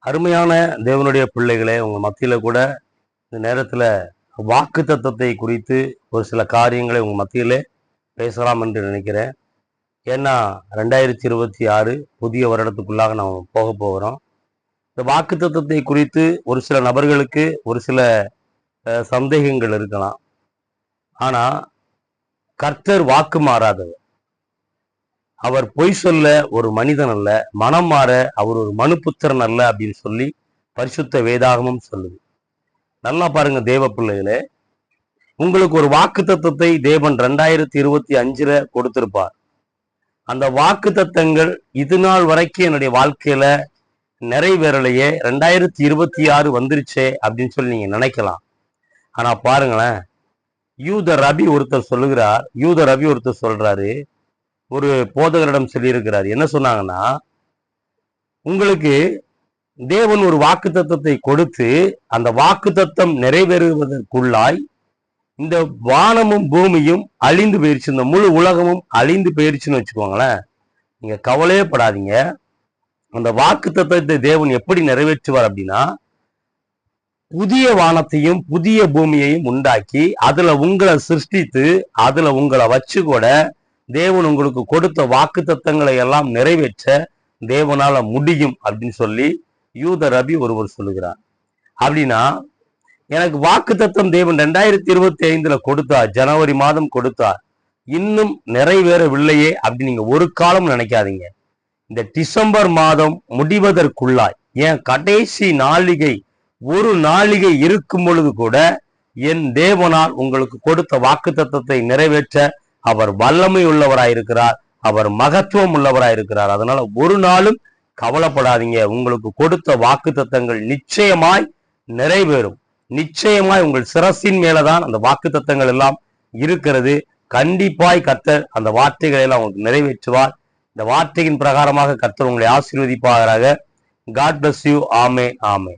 அருமையான தேவனுடைய பிள்ளைகளே, உங்க மத்தியில கூட இந்த நேரத்துல வாக்கு தத்தத்தை குறித்து ஒரு சில காரியங்களை உங்க மத்தியிலே பேசலாம் என்று நினைக்கிறேன். ஏன்னா 2026 புதிய வருடத்துக்குள்ளாக நாம் போக போகிறோம். இந்த வாக்கு தத்தத்தை குறித்து ஒரு சில நபர்களுக்கு ஒரு சில சந்தேகங்கள் இருக்கலாம். ஆனா கர்த்தர் வாக்கு மாறாதவர். அவர் பொய் சொல்ல ஒரு மனிதன் அல்ல, மனம் மாற அவர் ஒரு மனுபுத்திரன் அல்ல அப்படின்னு சொல்லி பரிசுத்த வேதாகமும் சொல்லுது. நல்லா பாருங்க தேவ பிள்ளைகளே, உங்களுக்கு ஒரு வாக்கு தத்தத்தை தேவன் 2025 கொடுத்திருப்பார். அந்த வாக்கு தத்தங்கள் இது நாள் வரைக்கும் என்னுடைய வாழ்க்கையில நிறைவேறலையே, 2026 வந்துருச்சே அப்படின்னு சொல்லி நீங்க நினைக்கலாம். ஆனா பாருங்களேன், யூத ரபி ஒருத்தர் சொல்றாரு, ஒரு போதகரிடம் சொல்லியிருக்கிறார். என்ன சொன்னாங்கன்னா, உங்களுக்கு தேவன் ஒரு வாக்கு தத்தத்தை கொடுத்து அந்த வாக்கு தத்தம் நிறைவேறுவதற்குள்ளாய் இந்த வானமும் பூமியும் அழிந்து போயிருச்சு, இந்த முழு உலகமும் அழிந்து போயிருச்சுன்னு வச்சுக்கோங்களேன். நீங்க கவலையே படாதீங்க. அந்த வாக்கு தத்தத்தை தேவன் எப்படி நிறைவேற்றுவார் அப்படின்னா, புதிய வானத்தையும் புதிய பூமியையும் உண்டாக்கி அதுல உங்களை சிருஷ்டித்து அதுல உங்களை வச்சு கூட தேவன் உங்களுக்கு கொடுத்த வாக்கு தத்தங்களை எல்லாம் நிறைவேற்ற தேவனால முடியும் அப்படின்னு சொல்லி யூத ரபி ஒருவர் சொல்லுகிறார். அப்படின்னா எனக்கு வாக்கு தத்தம் தேவன் 2025 கொடுத்தார், ஜனவரி மாதம் கொடுத்தார், இன்னும் நிறைவேறவில்லையே அப்படின்னு நீங்க ஒரு காலம் நினைக்காதீங்க. இந்த டிசம்பர் மாதம் முடிவதற்குள்ளாய், ஏன் கடைசி நாளிகை ஒரு நாளிகை இருக்கும் பொழுது கூட என் தேவனால் உங்களுக்கு கொடுத்த வாக்கு தத்தத்தை நிறைவேற்ற அவர் வல்லமை உள்ளவராயிருக்கிறார், அவர் மகத்துவம் உள்ளவராயிருக்கிறார். அதனால ஒரு நாளும் கவலைப்படாதீங்க. உங்களுக்கு கொடுத்த வாக்கு தத்தங்கள் நிச்சயமாய் நிறைவேறும். நிச்சயமாய் உங்கள் சிரசின் மேலதான் அந்த வாக்கு தத்தங்கள் எல்லாம் இருக்கிறது. கண்டிப்பாய் கர்த்தர் அந்த வார்த்தைகளை எல்லாம் உங்களுக்கு நிறைவேற்றுவார். இந்த வார்த்தையின் பிரகாரமாக கர்த்தர் உங்களை ஆசீர்வதிப்பாராக. God bless you. ஆமே ஆமே.